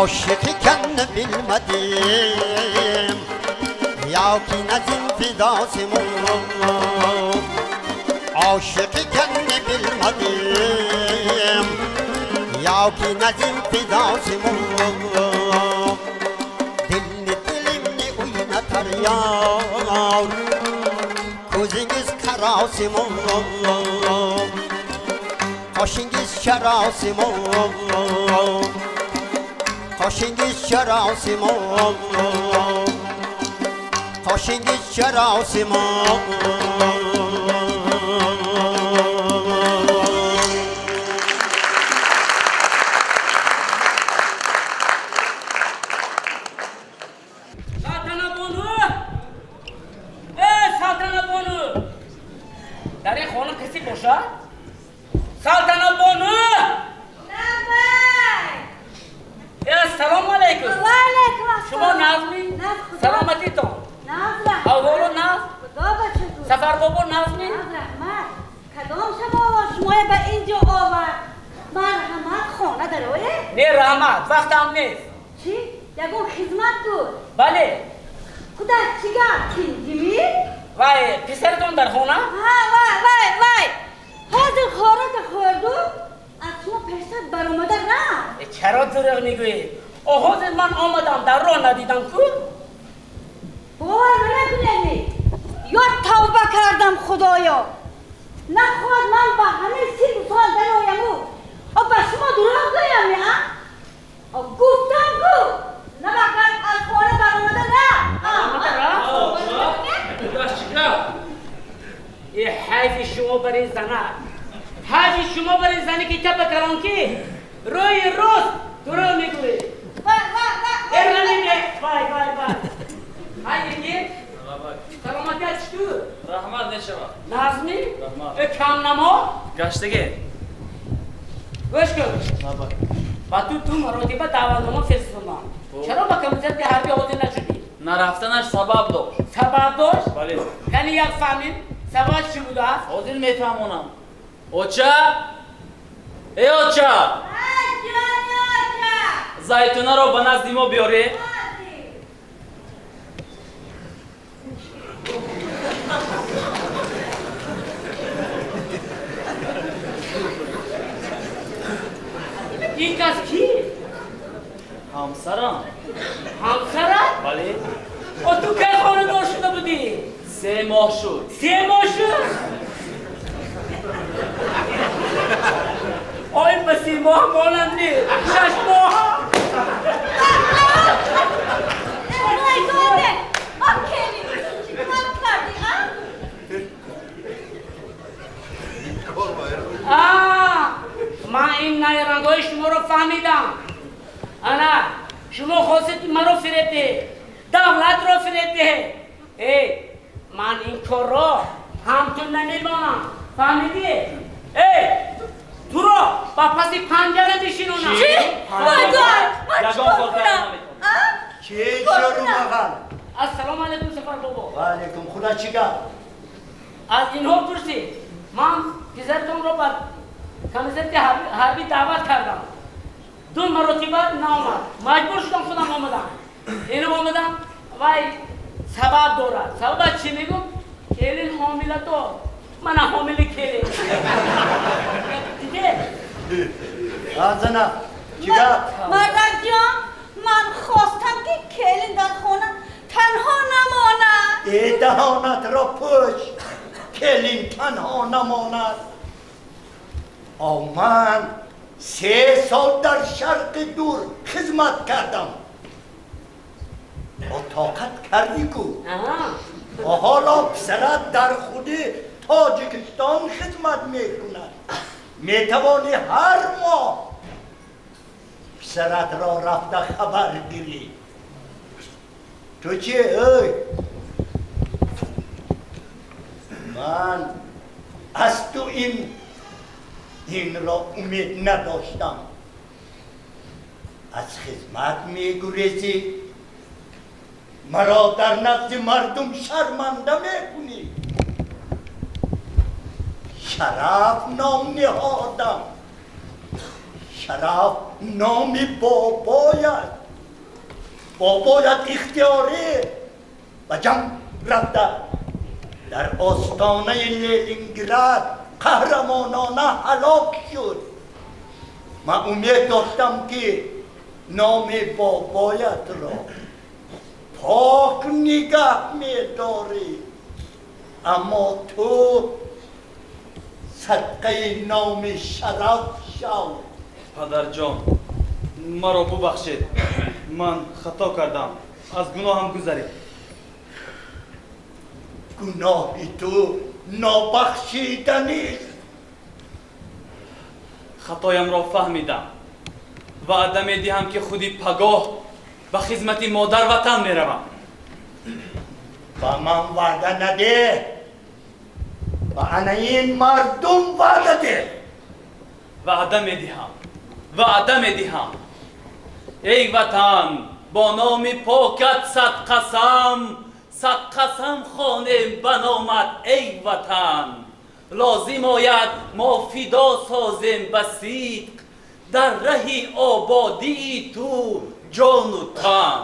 Aşık iken bilmedim یاکی نزین فداسمون عاشقی کنی بالمدیم یاکی نزین فداسمون دلمنی اوینا تریار کوزینگیز کراسمون قاشنگیز شراسمون قاشنگیز شراسمون قاشنگیز شراسمون سلطنت بانو سلام علیکم شما نظمی؟ سلامتی تون اولو نظم سفر بابا نظمی؟ کدام شما به اینجا آورد مرحمت خانه داره؟ نه رحمت وقتم نیست چی؟ یکون خدمت بود؟ بله کدر چیگر تینجیمی؟ وای پسرتون در خونه؟ وای حاضر خارج خوردو از شما پسر برآمده نه چرا دروغ میگویی؟ حاضر من آمدم در راه ندیدم کو؟ باور نکنید یا توبه کردم خدایا نخواد من با همه 30 سال در آیمو به شما دروغ گویم نه؟ گفتم گو نباید از خانه برآمده نه این حیف شما برای زنه حیف شما برای زنی که تب کران که روی روز دروغ میگوی وای هایی سلامتی از چطور؟ رحمت نشما نظمی؟ کم نما؟ گشتگی گوش کن با تو مراتبه دعوتنامه فرستادم چرا با کمیته حربی حاضر نشدی؟ نرفتنش سبب داشت سبب داشت؟ بله یعنی یک فهمید سبب چی بوده است؟ حاضر میفهمونم اوچه ای اوچه زیتونه رو به نزد ما بیاری این کس کی؟ همسرم همسرم؟ بله و تو که خانه دار شده بودی؟ 3 ماه شد 3 ماه شد؟ آی به 3 ماه مانندی 6 ماه من این نیرنگای شما رو فهمیدم انا شما خواستید من رو فریبده دولت رو فریبده من این کار را همتون نمیمانم فهمیدی؟ تو رو با پسی پنجره بشینونم چی؟ من چکار کنم؟ چی شروع مقل؟ السلام علیکم سفر بابا و علیکم خدا چیکار؟ از اینها پرسید من پسرتون رو بر کمیته حربی دعوت کردم 2 مرتبه نامد مجبور شدم خودم آمدم اینو آمدم وای سبب دارد سبب چی میگم؟ کلین حامله تو من حامله کلین دیگه آزنا چیکار؟ مردک جان من خواستم که کلین در خونه تنها نماند ای دهانت را پوش کلین تنها نماند من 3 سال در شرق دور خدمت کردم با طاقت کردی کو و حالا پسرت در خود تاجیکستان خدمت میکند میتوانی هر ماه پسرت را رفته خبر گیری تو چی ای؟ من از تو این را امید نداشتم از خدمت میگریزی مرا در نزد مردم شرمنده میکنی شرف نام نهادم شرف نام بابایت اختیاری و جنگ رفته. در آستانه لنینگراد قهرمانانه هلاک شد. من امید داشتم که نام بابایت را پاک نگه می‌داری، اما تو صدقه نام شرف شو. پدر جان مرا ببخشید، من خطا کردم، از گناهم گذرید. گناه تو نابخشیدنی است. خطایم را فهمیدم، وعده می‌دهم که خودی پگاه به خدمت مادر وطن میروم. با من وعده نده، با انا این مردم وعده ده. وعده می‌دهم ای وطن، با نام پاکت صد قسم خوانیم به نامت ای وطن. لازم آید ما فدا سازیم به صدق در ره آبادی تو جان و تن.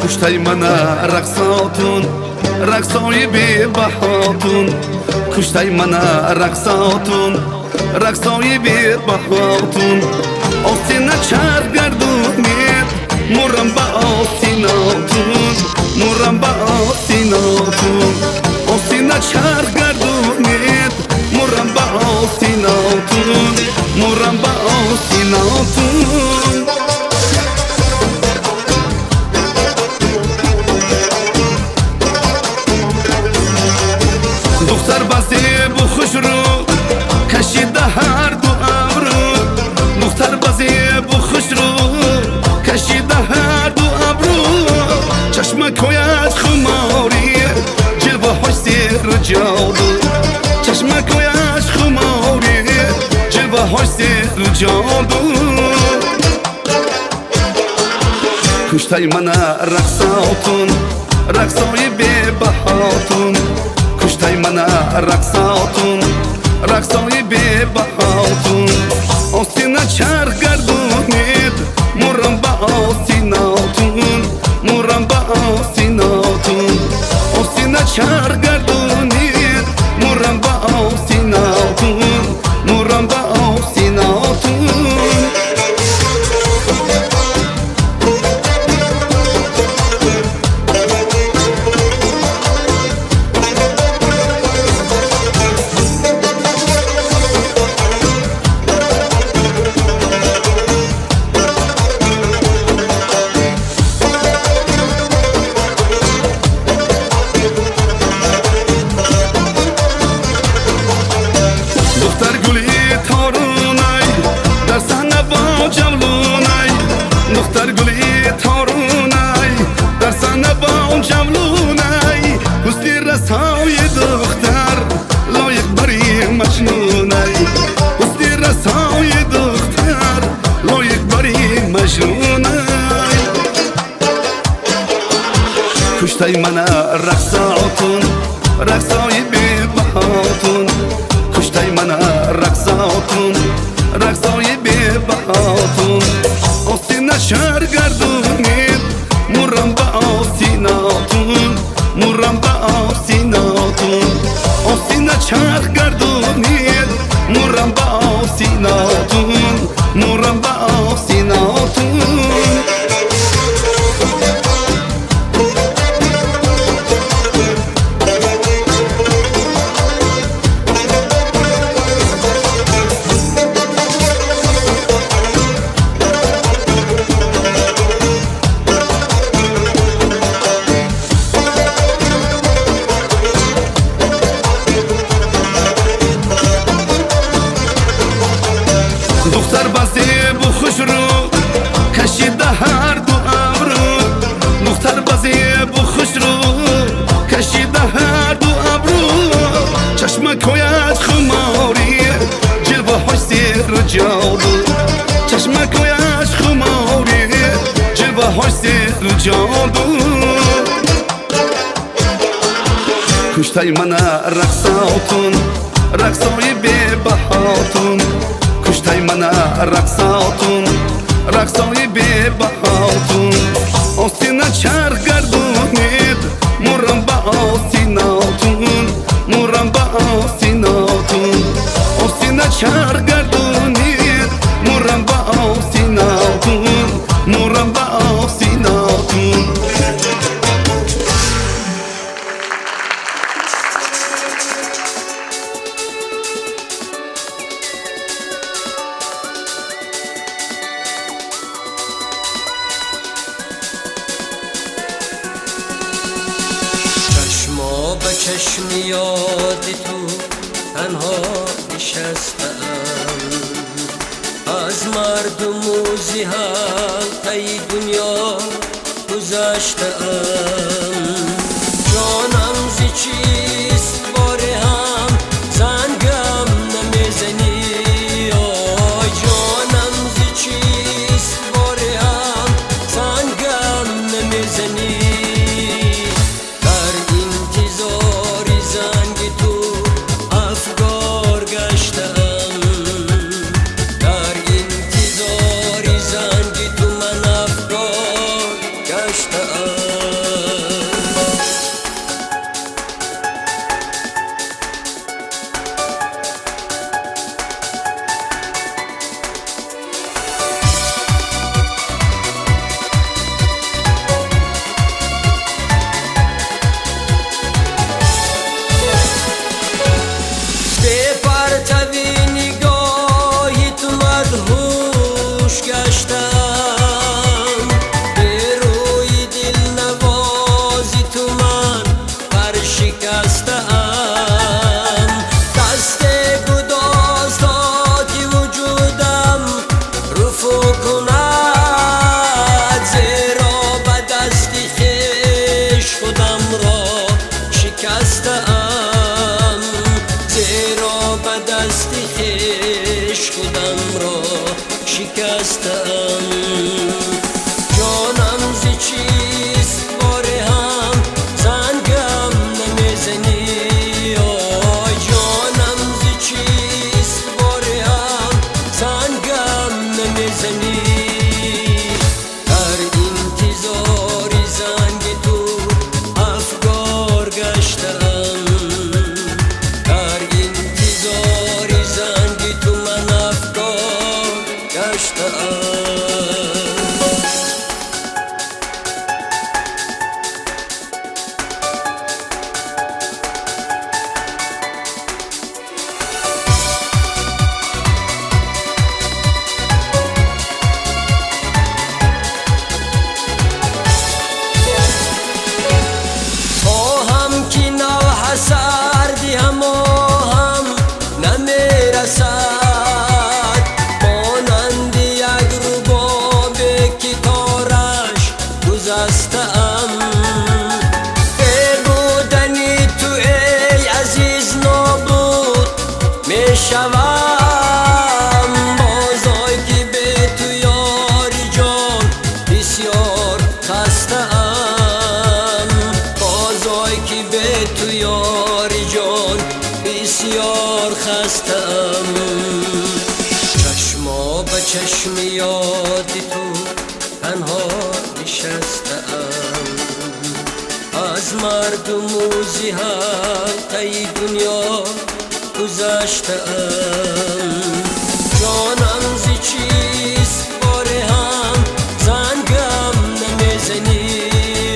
کشتای من رقصاتون رقصای بی بهاتون کشتای من رقصاتون رقصای بی بهاتون آستین چرخ گردونید مرم با آستیناتون مرم با آستیناتون آستین چرخ گردونید مرم با آستیناتون مرم با آستیناتون دختر بازی بو خوش رو کشیده هر دو ابرو دختر بازی بو خوش رو کشیده هر دو ابرو چشم کویت خماری جلوه های سیر جادو چشم کویت خماری جلوه های سیر جادو کشتای من رقصاتون رقصای بی بهاتون کشتای من رقصاتون رقصای بی بهاتون آستین چرخ گردونید مرم با آستیناتون مرم با آستیناتون آستین چرخ گردونید مرم با آستیناتون مرم با آستیناتون کشتای من رقصاتون رقصای بی بهاتون کشتای من رقصاتون رقصای بی بهاتون آستین شهر گردونید مرم با آستیناتون مرم با آستیناتون آستین چرخ گردونید مرم با آستیناتون مرم با آستیناتون دختر بازی بو خوش رو کشیده هر دو ابرو دختر بازی بو خوش رو کشیده هر دو ابرو چشم کویت خماری جلوه های سیر جادو چشم کویت خماری جلوه های سیر جادو کشتای من رقصاتون رقصای بی بهاتون کشتای من رقصاتون رقصای بی بهاتون آستین چرخ گردونید مرم با آستیناتون مرم با آستیناتون آستین چرخ گردونید مرم با آستیناتون مرم با آستیناتون به چشم یاد تو تنها نشستم از مردم و زیحال تای دنیا گذشتم جانم زی چیست باره هم زنگم نمیزنی آی جانم زی چیست باره هم زنگم نمیزنی گشتم پرتوی نگاهی تو مدهوش گشتم به روی دل نوازی تو من پرشکستم دست گداز تا که وجودم رفو کند زیرا به دستی خویش خودم را شکستم زیرا به دستی خویش خودم را شکستم جانم زی چیست باره هم زنگم نمیزنی آی جانم زی چیست باره هم زنگم نمیزنی در انتظاری زنگ تو افگار گشتم در انتظاری زنگ تو من افگار گشتم خواهم که نوح سردی هم نمیرسد مانند یک ربابه که تارش گذشته‌ام بودنی تو ای عزیز نابود میشوم بازای که به تو یاری جان بسیار خسته‌ام بازای که به تو یاری جان بسیار خستم چشما به چشم یاد تو تنها نشستم از مردم و زیحقه دنیا گذشتم جانم زی چیست باره هم زنگم نمیزنی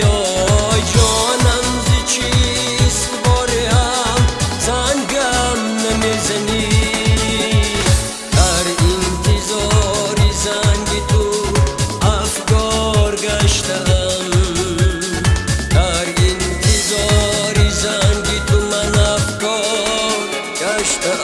آی جانم زی چیست باره هم زنگم نمیزنی در انتظاری زنگ تو افگار گشتم در انتظاری زنگ تو من افگار گشتم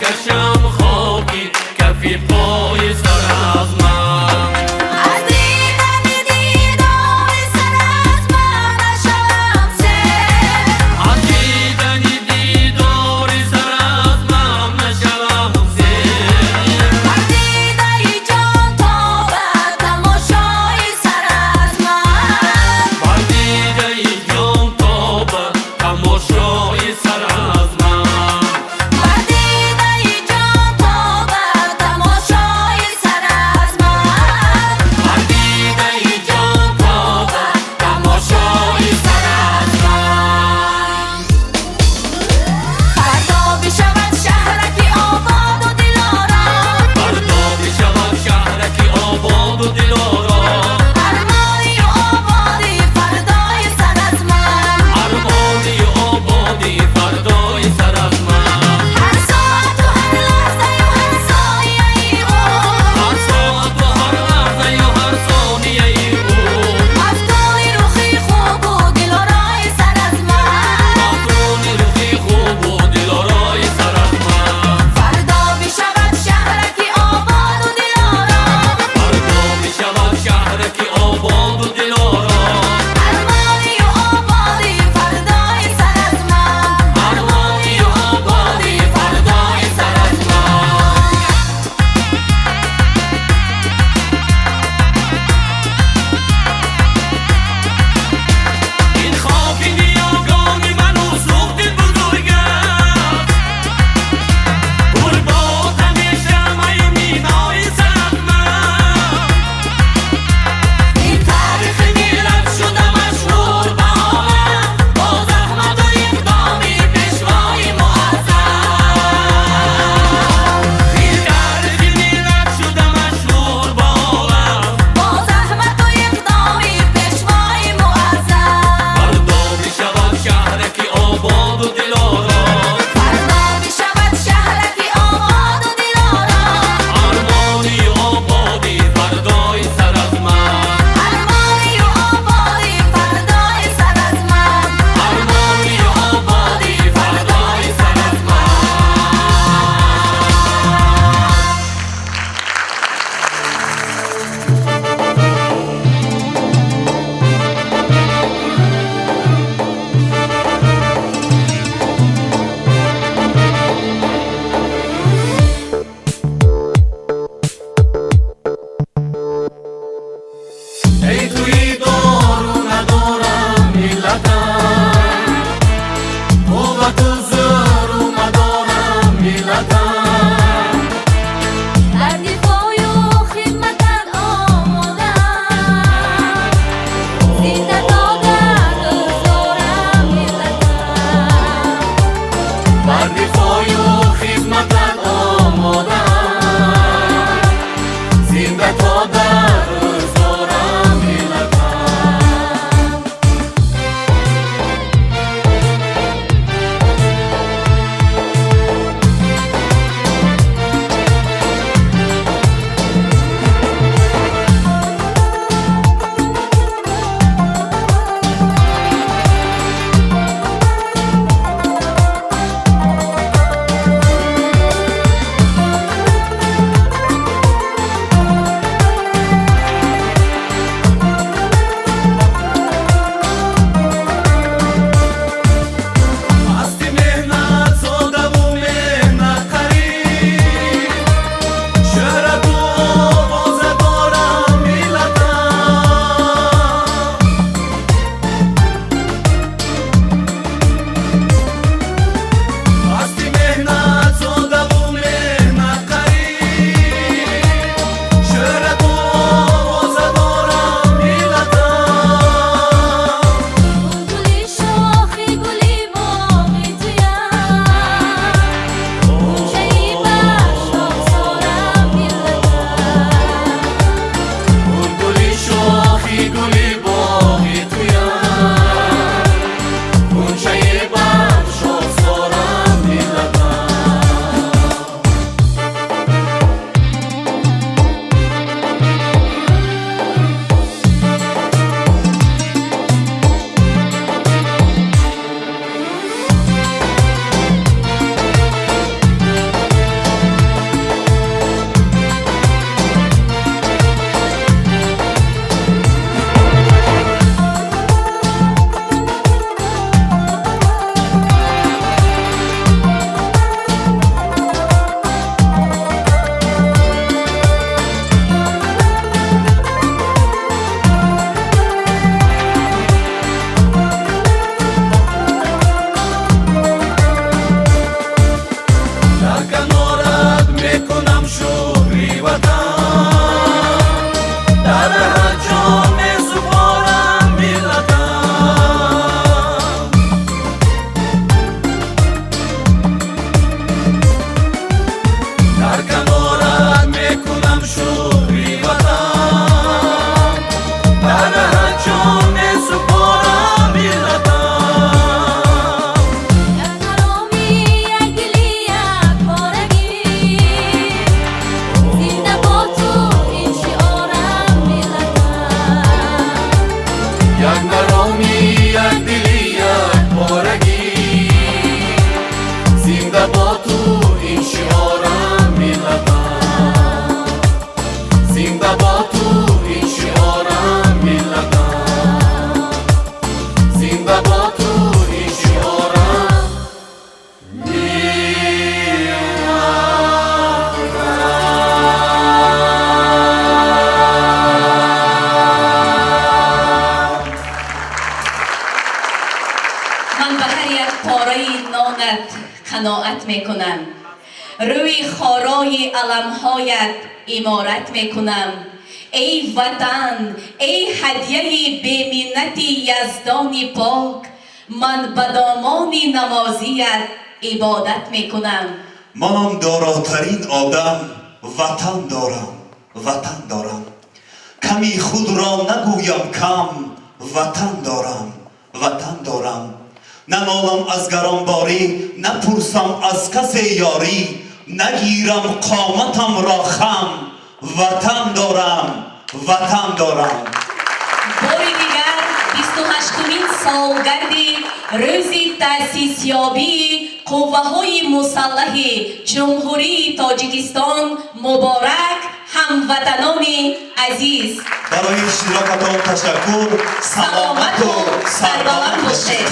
کشم خاکی میکنم روی خارای علمهایت امارت میکنم ای وطن ای هدیه بی‌منتی یزدان پاک من به دامان نمازیت عبادت میکنم منم داراترین آدم وطن دارم کمی خود را نگویم کم وطن دارم ننالم از گرانباری نپرسم از کسی یاری نگیرم قامتم را خم وطن دارم باری دیگر 28مین سالگرد روز تأسیسیابی قوه‌های مسلح جمهوری تاجیکستان مبارک هموطنان عزیز برای اشتراکتان تشکر سلامت و سربلند باشید